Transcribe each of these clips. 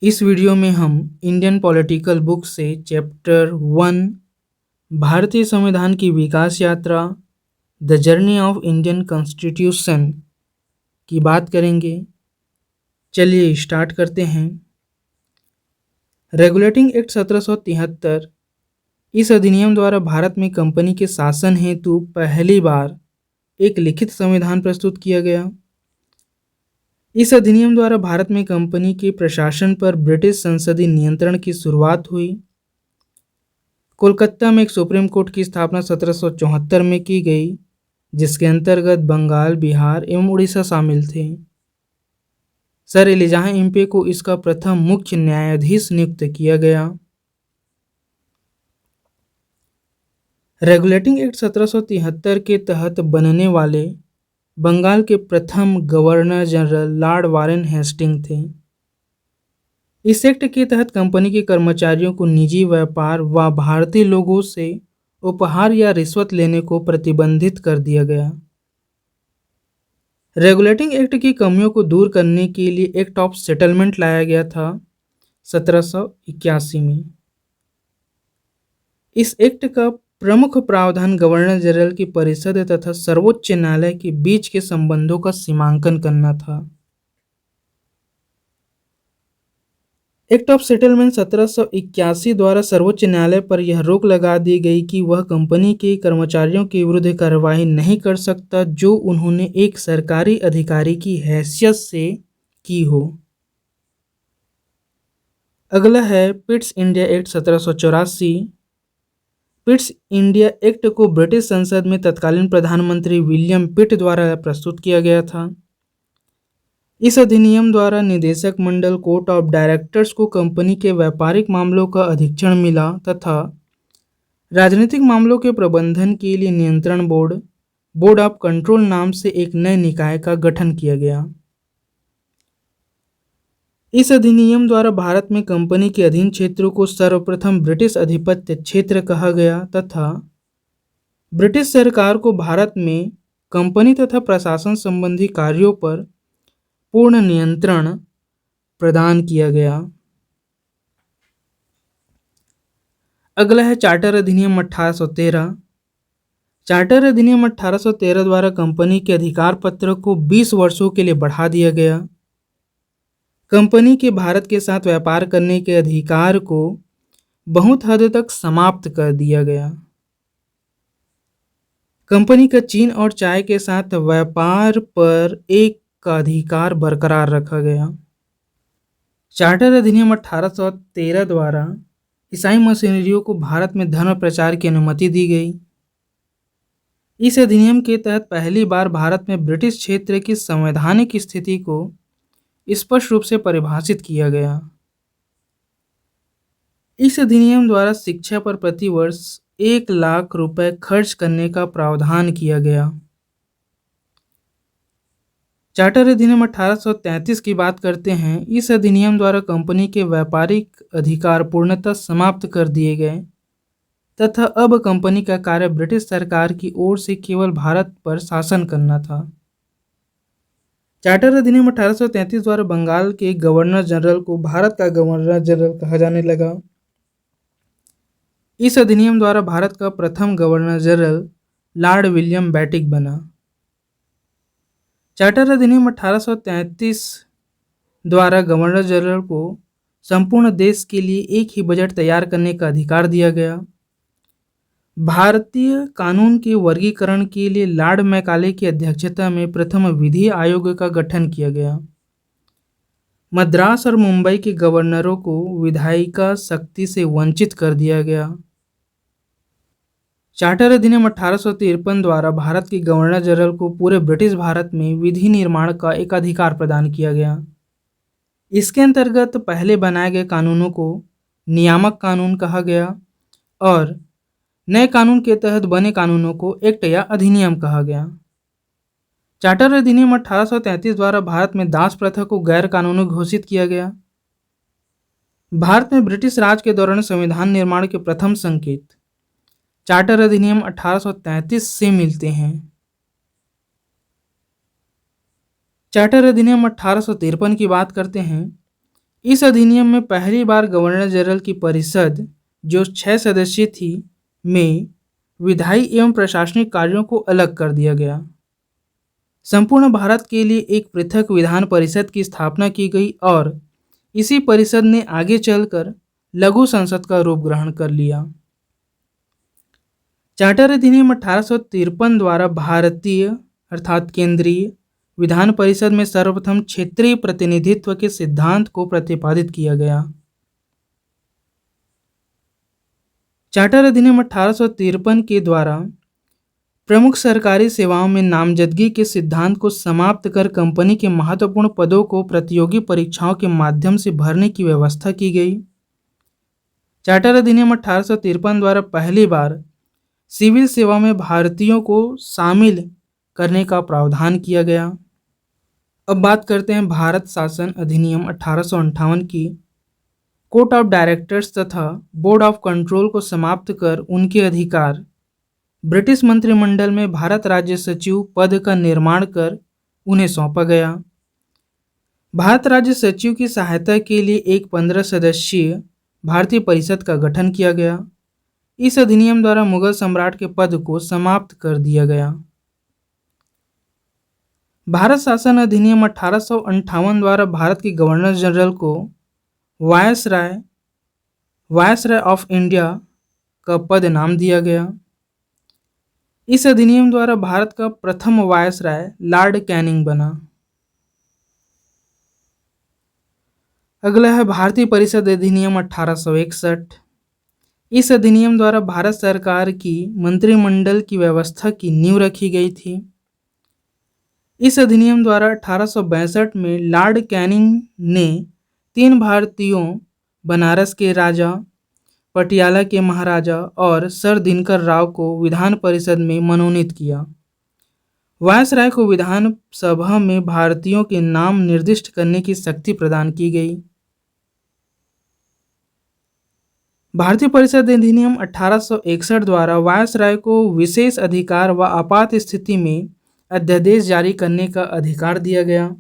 इस वीडियो में हम इंडियन पॉलिटिकल बुक से चैप्टर 1 भारतीय संविधान की विकास यात्रा the journey of Indian constitution की बात करेंगे। चलिए स्टार्ट करते हैं। रेगुलेटिंग एक्ट 1773 इस अधिनियम द्वारा भारत में कंपनी के शासन हेतु पहली बार एक लिखित संविधान प्रस्तुत किया गया। इस अधिनियम द्वारा भारत में कंपनी के प्रशासन पर ब्रिटिश संसदीय नियंत्रण की शुरुआत हुई। कोलकाता में एक सुप्रीम कोर्ट की स्थापना 1774 में की गई, जिसके अंतर्गत बंगाल, बिहार एवं उड़ीसा शामिल थे। सर एलिजाह इम्पे को इसका प्रथम मुख्य न्यायाधीश नियुक्त किया गया। रेगुलेटिंग एक्ट 1773 के तहत बनने वाले बंगाल के प्रथम governor general Lord Warren Hastings थे। इस एक्ट के तहत कंपनी के कर्मचारियों को निजी व्यापार व भारतीय लोगों से उपहार या रिश्वत लेने को प्रतिबंधित कर दिया गया। रेगुलेटिंग एक्ट की कमियों को दूर करने के लिए एक्ट ऑफ सेटलमेंट लाया गया था 1781 में। इस एक्ट का प्रमुख प्रावधान गवर्नर जनरल की परिषद तथा सर्वोच्च न्यायालय के बीच के संबंधों का सीमांकन करना था। एक्ट ऑफ सेटलमेंट 1781 द्वारा सर्वोच्च न्यायालय पर यह रोक लगा दी गई कि वह कंपनी के कर्मचारियों के विरुद्ध कार्रवाई नहीं कर सकता जो उन्होंने एक सरकारी अधिकारी की हैसियत से की हो। अगला है Pitt's India act 1784। Pitt's India act को ब्रिटिश संसद में तत्कालीन प्रधानमंत्री विलियम पिट द्वारा प्रस्तुत किया गया था। इस अधिनियम द्वारा निदेशक मंडल कोर्ट ऑफ डायरेक्टर्स को कंपनी के व्यापारिक मामलों का अधीक्षण मिला तथा राजनीतिक मामलों के प्रबंधन के लिए नियंत्रण बोर्ड ऑफ कंट्रोल नाम से एक नए निकाय का गठन किया गया। इस अधिनियम द्वारा भारत में कंपनी के अधीन क्षेत्रों को सर्वप्रथम ब्रिटिश आधिपत्य क्षेत्र कहा गया तथा ब्रिटिश सरकार को भारत में कंपनी तथा प्रशासन संबंधी कार्यों पर पूर्ण नियंत्रण प्रदान किया गया। अगला है चार्टर अधिनियम 1813। चार्टर अधिनियम 1813 द्वारा कंपनी के अधिकार पत्र को 20 वर्षों के लिए बढ़ा दिया गया। कंपनी के भारत के साथ व्यापार करने के अधिकार को बहुत हद तक समाप्त कर दिया गया। कंपनी का चीन और चाय के साथ व्यापार पर एक का अधिकार बरकरार रखा गया। चार्टर अधिनियम 1813 द्वारा ईसाई मिशनरियों को भारत में धर्म प्रचार की अनुमति दी गई। इस अधिनियम के तहत पहली बार भारत में ब्रिटिश क्षेत्र की संवैधानिक स्थिति को स्पष्ट रूप से परिभाषित किया गया। इस अधिनियम द्वारा शिक्षा पर प्रतिवर्ष 1 लाख रुपए खर्च करने का प्रावधान किया गया। चार्टर अधिनियम 1833 की बात करते हैं। इस अधिनियम द्वारा कंपनी के व्यापारिक अधिकार पूर्णतः समाप्त कर दिए गए तथा अब कंपनी का कार्य ब्रिटिश सरकार की ओर से केवल भारत पर शासन करना था। चार्टर अधिनियम 1833 द्वारा बंगाल के गवर्नर जनरल को भारत का गवर्नर जनरल कहा जाने लगा। इस अधिनियम द्वारा भारत का प्रथम गवर्नर जनरल लॉर्ड विलियम बेटिक बना। चार्टर अधिनियम 1833 द्वारा गवर्नर जनरल को संपूर्ण देश के लिए एक ही बजट तैयार करने का अधिकार दिया गया। भारतीय कानून के वर्गीकरण के लिए लॉर्ड मैकाले की अध्यक्षता में प्रथम विधि आयोग का गठन किया गया। मद्रास और मुंबई के गवर्नरों को विधायिका शक्ति से वंचित कर दिया गया। चार्टर अधिनियम 1853 द्वारा भारत के गवर्नर जनरल को पूरे ब्रिटिश भारत में विधि निर्माण का एक अधिकार प्रदान किया गया। इसके अंतर्गत पहले बनाए गए कानूनों को नियामक कानून कहा गया और नए कानून के तहत बने कानूनों को एक्ट या अधिनियम कहा गया। चार्टर अधिनियम 1833 द्वारा भारत में दास प्रथा को गैर कानूनी घोषित किया गया। भारत में ब्रिटिश राज के दौरान संविधान निर्माण के प्रथम संकेत चार्टर अधिनियम 1833 से मिलते हैं। चार्टर अधिनियम 1853 की बात करते हैं। इस अधिनियम में पहली बार गवर्नर जनरल की परिषद, जो 6 सदस्यीय थी, में विधायी एवं प्रशासनिक कार्यों को अलग कर दिया गया। संपूर्ण भारत के लिए एक पृथक विधान परिषद की स्थापना की गई और इसी परिषद ने आगे चलकर लघु संसद का रूप ग्रहण कर लिया। चार्टर अधिनियम 1853 द्वारा भारतीय अर्थात केंद्रीय विधान परिषद में सर्वप्रथम क्षेत्रीय प्रतिनिधित्व के सिद्धांत को प्रतिपादित किया गया। चार्टर अधिनियम 1853 के द्वारा प्रमुख सरकारी सेवाओं में नामजदगी के सिद्धांत को समाप्त कर कंपनी के महत्वपूर्ण पदों को प्रतियोगी परीक्षाओं के माध्यम से भरने की व्यवस्था की गई। चार्टर अधिनियम 1853 द्वारा पहली बार सिविल सेवा में भारतीयों को शामिल करने का प्रावधान किया गया। अब बात करते हैं भारत शासन अधिनियम 1858 की। कोर्ट ऑफ डायरेक्टर्स तथा बोर्ड ऑफ कंट्रोल को समाप्त कर उनके अधिकार ब्रिटिश मंत्रिमंडल में भारत राज्य सचिव पद का निर्माण कर उन्हें सौंपा गया। भारत राज्य सचिव की सहायता के लिए एक 15 सदस्यीय भारतीय परिषद का गठन किया गया। इस अधिनियम द्वारा मुगल सम्राट के पद को समाप्त कर दिया गया। भारत शासन अधिनियम 1858 द्वारा भारत के गवर्नर जनरल को वायसराय ऑफ इंडिया का पद नाम दिया गया। इस अधिनियम द्वारा भारत का प्रथम वायसराय लॉर्ड कैनिंग बना। अगला है भारतीय परिषद अधिनियम 1861। इस अधिनियम द्वारा भारत सरकार की मंत्रिमंडल की व्यवस्था की नींव रखी गई थी। इस अधिनियम द्वारा 1862 में लॉर्ड कैनिंग ने 3 भारतीयों, बनारस के राजा, पटियाला के महाराजा और सर दिनकर राव को विधान परिषद में मनोनीत किया। वायसराय को विधान सभा में भारतीयों के नाम निर्दिष्ट करने की शक्ति प्रदान की गई। भारतीय परिषद अधिनियम 1861 द्वारा वायसराय को विशेष अधिकार व आपात स्थिति में अध्यादेश जारी करने का अधिकार दिया गया।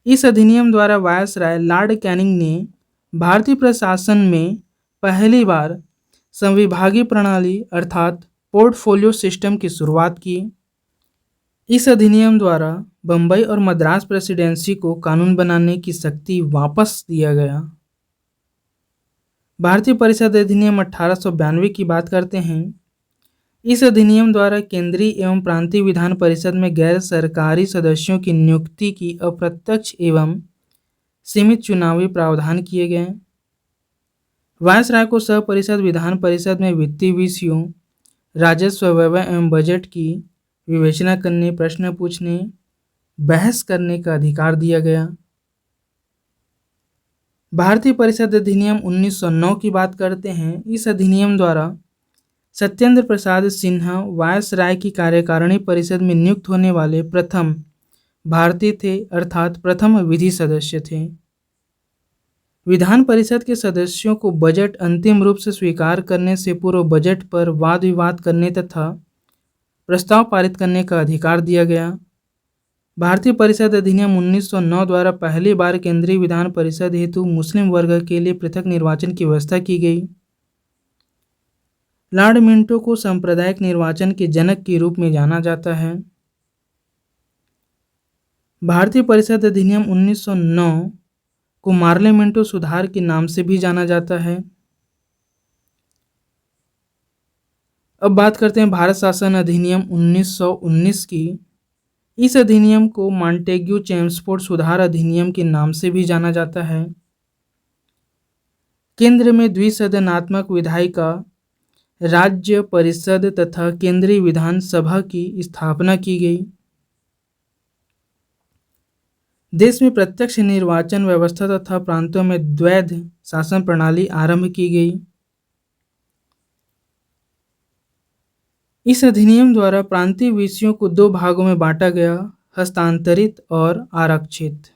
इस अधिनियम द्वारा वायसराय लॉर्ड कैनिंग ने भारतीय प्रशासन में पहली बार संविभागीय प्रणाली अर्थात पोर्टफोलियो सिस्टम की शुरुआत की। इस अधिनियम द्वारा बंबई और मद्रास प्रेसिडेंसी को कानून बनाने की शक्ति वापस दिया गया। भारतीय परिषद अधिनियम 1892 की बात करते हैं। इस अधिनियम द्वारा केंद्रीय एवं प्रांतीय विधान परिषद में गैर सरकारी सदस्यों की नियुक्ति की अप्रत्यक्ष एवं सीमित चुनावी प्रावधान किए गए। वायसराय को सह परिषद विधान परिषद में वित्तीय विषयों, राजस्व, व्यय एवं बजट की विवेचना करने, प्रश्न पूछने, बहस करने का अधिकार दिया गया। भारतीय परिषद अधिनियम 1909 की बात करते हैं। इस अधिनियम द्वारा सत्येंद्र प्रसाद सिन्हा वायसराय की कार्यकारिणी परिषद में नियुक्त होने वाले प्रथम भारतीय थे अर्थात प्रथम विधि सदस्य थे। विधान परिषद के सदस्यों को बजट अंतिम रूप से स्वीकार करने से पूर्व बजट पर वाद विवाद करने तथा प्रस्ताव पारित करने का अधिकार दिया गया। भारतीय परिषद अधिनियम 1909 द्वारा पहली बार केंद्रीय विधान परिषद हेतु मुस्लिम वर्ग के लिए पृथक निर्वाचन की व्यवस्था की गई। लॉर्ड मिंटो को सांप्रदायिक निर्वाचन के जनक के रूप में जाना जाता है। भारतीय परिषद अधिनियम 1909 को मार्ले मिंटो सुधार के नाम से भी जाना जाता है। अब बात करते हैं भारत शासन अधिनियम 1919 की। इस अधिनियम को मॉन्टेग्यू चेम्सफोर्ड सुधार अधिनियम के नाम से भी जाना जाता है। केंद्र में द्विसदनात्मक विधायिका, राज्य परिषद तथा केंद्रीय विधानसभा की स्थापना की गई। देश में प्रत्यक्ष निर्वाचन व्यवस्था तथा प्रांतों में द्वैध शासन प्रणाली आरंभ की गई। इस अधिनियम द्वारा प्रांतीय विषयों को 2 भागों में बांटा गया, हस्तांतरित और आरक्षित।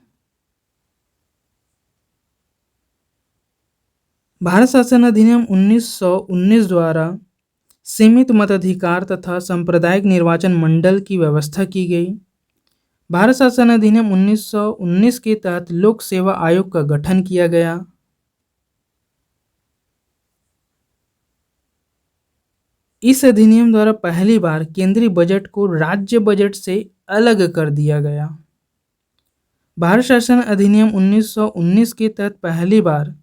भारत शासन अधिनियम 1919 द्वारा सीमित मताधिकार तथा सांप्रदायिक निर्वाचन मंडल की व्यवस्था की गई। भारत शासन अधिनियम 1919 के तहत लोक सेवा आयोग का गठन किया गया। इस अधिनियम द्वारा पहली बार केंद्रीय बजट को राज्य बजट से अलग कर दिया गया। भारत शासन अधिनियम 1919 के तहत पहली बार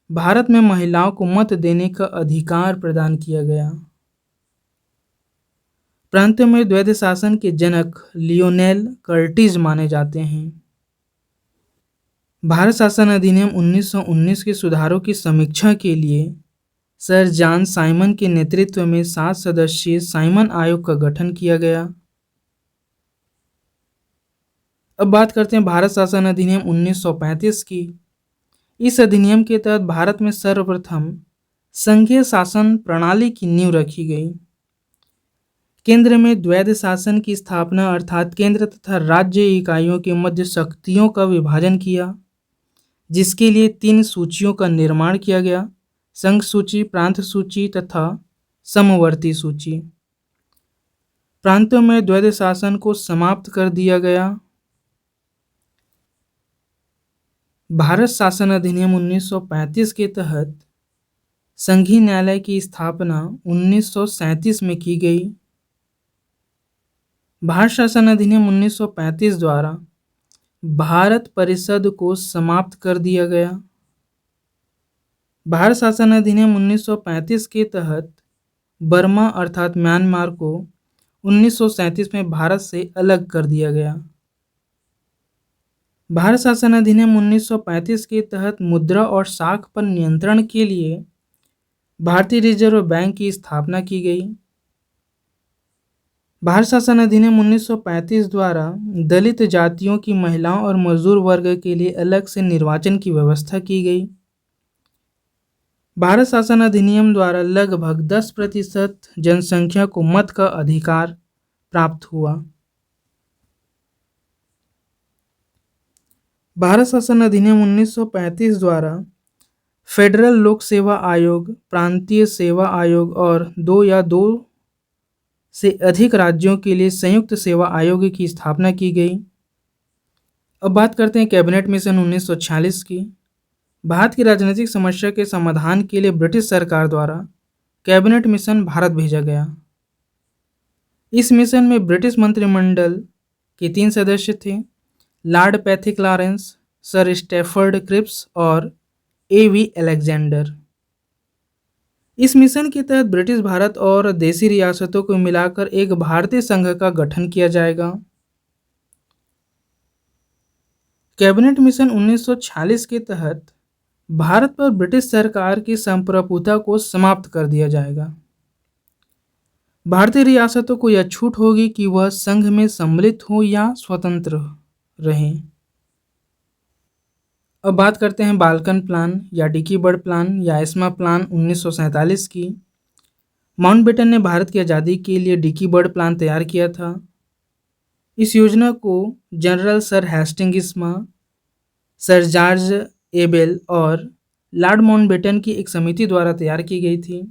भारत में महिलाओं को मत देने का अधिकार प्रदान किया गया। प्रांतों में द्वैध शासन के जनक लियोनेल कर्टिज माने जाते हैं। भारत शासन अधिनियम 1919 के सुधारों की समीक्षा के लिए सर जॉन साइमन के नेतृत्व में 7 सदस्यीय साइमन आयोग का गठन किया गया। अब बात करते हैं भारत शासन अधिनियम 1935 की। इस अधिनियम के तहत भारत में सर्वप्रथम संघीय शासन प्रणाली की नींव रखी गई। केंद्र में द्वैध शासन की स्थापना अर्थात केंद्र तथा राज्य इकाइयों के मध्य शक्तियों का विभाजन किया, जिसके लिए 3 सूचियों का निर्माण किया गया: संघ सूची, प्रांत सूची तथा समवर्ती सूची। प्रांतों में द्वैध शासन को समाप्त कर दिया गया। भारत शासन अधिनियम 1935 के तहत संघीय न्यायालय की स्थापना 1937 में की गई। भारत शासन अधिनियम 1935 द्वारा भारत परिषद को समाप्त कर दिया गया। भारत शासन अधिनियम 1935 के तहत बर्मा अर्थात म्यांमार को 1937 में भारत से अलग कर दिया गया। भारत शासन अधिनियम 1935 के तहत मुद्रा और साख पर नियंत्रण के लिए भारतीय रिजर्व बैंक की स्थापना की गई। भारत शासन अधिनियम 1935 द्वारा दलित जातियों की महिलाओं और मजदूर वर्ग के लिए अलग से निर्वाचन की व्यवस्था की गई। भारत शासन अधिनियम द्वारा लगभग 10% जनसंख्या को मत का अधिकार प्राप्त हुआ। भारत शासन अधिनियम 1935 द्वारा फेडरल लोक सेवा आयोग, प्रांतीय सेवा आयोग और 2 या 2 से अधिक राज्यों के लिए संयुक्त सेवा आयोग की स्थापना की गई। अब बात करते हैं कैबिनेट मिशन 1946 की। भारत की राजनीतिक समस्या के समाधान के लिए ब्रिटिश सरकार द्वारा कैबिनेट मिशन भारत भेजा गया। इस मिशन में ब्रिटिश मंत्रिमंडल के 3 सदस्य थे: Lord Pethick Lawrence, Sir Stafford Cripps और A.V. अलेक्जेंडर। इस मिशन के तहत ब्रिटिश भारत और देशी रियासतों को मिलाकर एक भारतीय संघ का गठन किया जाएगा। कैबिनेट मिशन 1946 के तहत भारत पर ब्रिटिश सरकार की संप्रभुता को समाप्त कर दिया जाएगा। भारतीय रियासतों को यह छूट होगी कि वह संघ में सम्मिलित हो या स्वतंत्र रहें। अब बात करते हैं बाल्कन प्लान या डिकी बर्ड प्लान या एस्मा प्लान 1947 की। माउंटबेटन ने भारत की आज़ादी के लिए डिकी बर्ड प्लान तैयार किया था। इस योजना को जनरल सर हेस्टिंग्स इस्मा, सर जॉर्ज एबेल और लॉर्ड माउंटबेटन की एक समिति द्वारा तैयार की गई थी।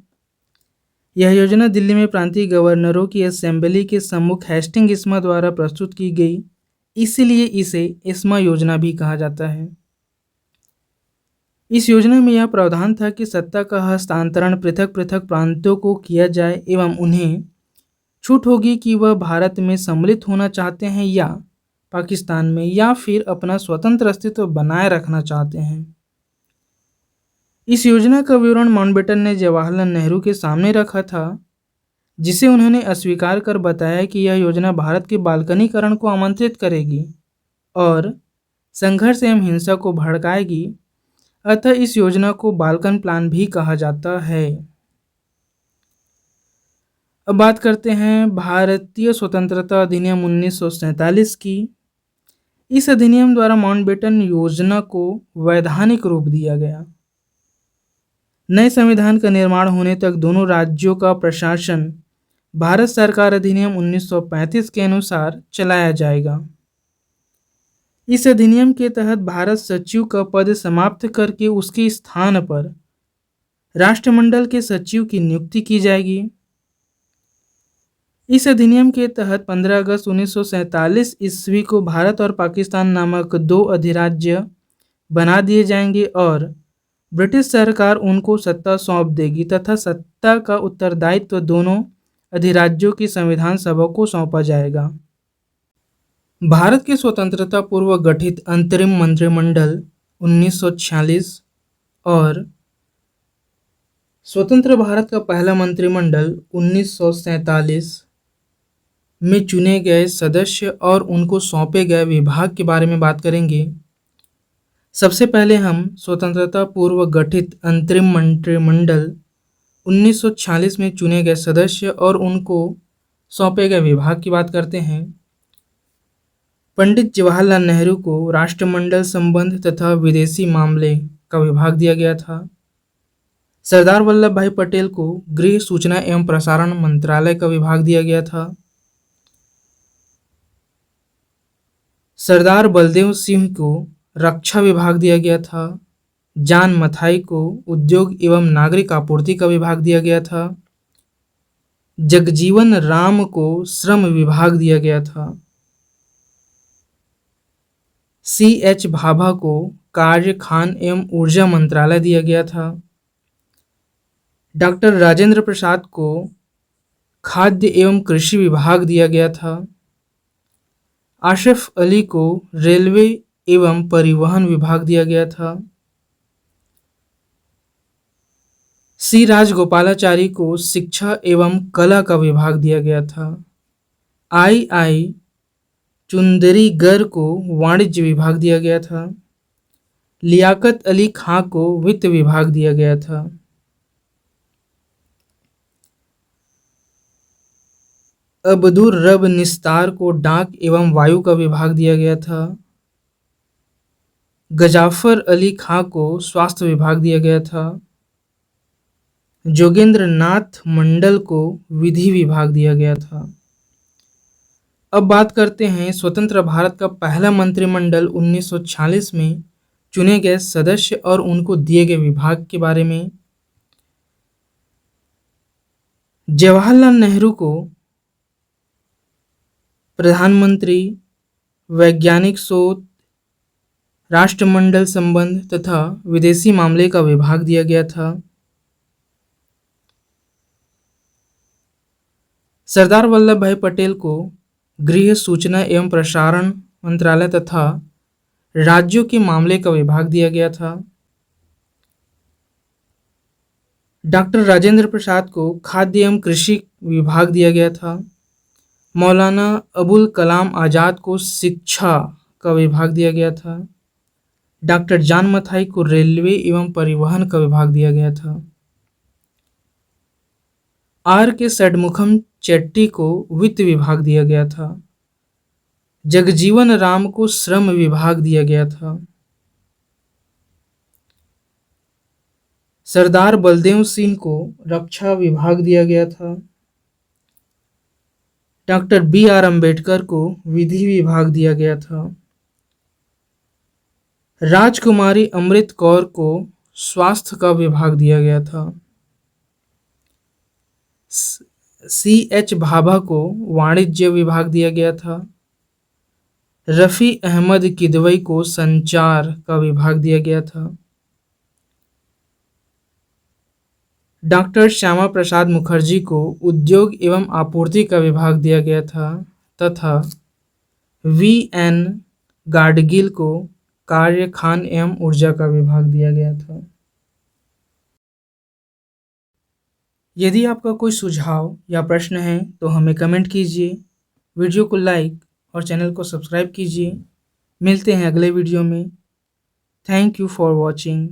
यह योजना दिल्ली में प्रांतीय गवर्नरों की असेंबली के सम्मुख हेस्टिंग्स इस्मा द्वारा प्रस्तुत की गई, इसलिए इसे इस्मा योजना भी कहा जाता है। इस योजना में यह प्रावधान था कि सत्ता का हस्तांतरण पृथक पृथक प्रांतों को किया जाए एवं उन्हें छूट होगी कि वह भारत में सम्मिलित होना चाहते हैं या पाकिस्तान में, या फिर अपना स्वतंत्र अस्तित्व बनाए रखना चाहते हैं। इस योजना का विवरण माउंटबेटन ने जवाहरलाल नेहरू के सामने रखा था, जिसे उन्होंने अस्वीकार कर बताया कि यह योजना भारत के बाल्कनीकरण को आमंत्रित करेगी और संघर्ष एवं हिंसा को भड़काएगी। अतः इस योजना को बाल्कन प्लान भी कहा जाता है। अब बात करते हैं भारतीय स्वतंत्रता अधिनियम 1947 की। इस अधिनियम द्वारा माउंटबेटन योजना को वैधानिक रूप दिया गया। नए संविधान का निर्माण होने तक दोनों राज्यों का प्रशासन भारत सरकार अधिनियम 1935 के अनुसार चलाया जाएगा। इस अधिनियम के तहत भारत सचिव का पद समाप्त करके उसके स्थान पर राष्ट्रमंडल के सचिव की नियुक्ति की जाएगी। इस अधिनियम के तहत 15 अगस्त 1947 ईस्वी को भारत और पाकिस्तान नामक दो अधिराज्य बना दिए जाएंगे और ब्रिटिश सरकार उनको सत्ता सौंप देगी तथा सत्ता का उत्तरदायित्व दोनों अधिराज्यों की संविधान सभा को सौंपा जाएगा। भारत के स्वतंत्रता पूर्व गठित अंतरिम मंत्रिमंडल 1946 और स्वतंत्र भारत का पहला मंत्रिमंडल 1947 में चुने गए सदस्य और उनको सौंपे गए विभाग के बारे में बात करेंगे। सबसे पहले हम स्वतंत्रता पूर्व गठित अंतरिम मंत्रिमंडल 1946 में चुने गए सदस्य और उनको सौंपे गए विभाग की बात करते हैं। पंडित जवाहरलाल नेहरू को राष्ट्रमंडल संबंध तथा विदेशी मामले का विभाग दिया गया था। सरदार वल्लभ भाई पटेल को गृह सूचना एवं प्रसारण मंत्रालय का विभाग दिया गया था। सरदार बलदेव सिंह को रक्षा विभाग दिया गया था। जान मथाई को उद्योग एवं नागरिक आपूर्ति का विभाग दिया गया था। जगजीवन राम को श्रम विभाग दिया गया था। C.H. भाभा को कार्य खान एवं ऊर्जा मंत्रालय दिया गया था। डॉक्टर राजेंद्र प्रसाद को खाद्य एवं कृषि विभाग दिया गया था। आशफ अली को रेलवे एवं परिवहन विभाग दिया गया था। सी राजगोपालाचारी को शिक्षा एवं कला का विभाग दिया गया था। I. चुंदरीगर को वाणिज्य विभाग दिया गया था। लियाकत अली खां को वित्त विभाग दिया गया था। अब्दुर रब निस्तार को डाक एवं वायु का विभाग दिया गया था। गजाफर अली खां को स्वास्थ्य विभाग दिया गया था। जोगेंद्र नाथ मंडल को विधि विभाग दिया गया था। अब बात करते हैं स्वतंत्र भारत का पहला मंत्रिमंडल 1946 में चुने गए सदस्य और उनको दिए गए विभाग के बारे में। जवाहरलाल नेहरू को प्रधानमंत्री, वैज्ञानिक शोध, राष्ट्रमंडल संबंध तथा विदेशी मामले का विभाग दिया गया था। सरदार वल्लभ भाई पटेल को गृह सूचना एवं प्रसारण मंत्रालय तथा राज्यों के मामले का विभाग दिया गया था। डॉक्टर राजेंद्र प्रसाद को खाद्य एवं कृषि विभाग दिया गया था। मौलाना अबुल कलाम आज़ाद को शिक्षा का विभाग दिया गया था। डॉक्टर जान मथाई को रेलवे एवं परिवहन का विभाग दिया गया था। R.K. षडमुखम चेट्टी को वित्त विभाग दिया गया था। जगजीवन राम को श्रम विभाग दिया गया था। सरदार बलदेव सिंह को रक्षा विभाग दिया गया था। Doctor B.R. अम्बेडकर को विधि विभाग दिया गया था। राजकुमारी अमृत कौर को स्वास्थ्य का विभाग दिया गया था। C.H. भाभा को वाणिज्य विभाग दिया गया था। रफ़ी अहमद किदवई को संचार का विभाग दिया गया था। डॉक्टर श्यामा प्रसाद मुखर्जी को उद्योग एवं आपूर्ति का विभाग दिया गया था तथा V.N. गाडगिल को कार्य खान एवं ऊर्जा का विभाग दिया गया था। यदि आपका कोई सुझाव या प्रश्न है तो हमें कमेंट कीजिए, वीडियो को लाइक और चैनल को सब्सक्राइब कीजिए। मिलते हैं अगले वीडियो में। Thank you for watching.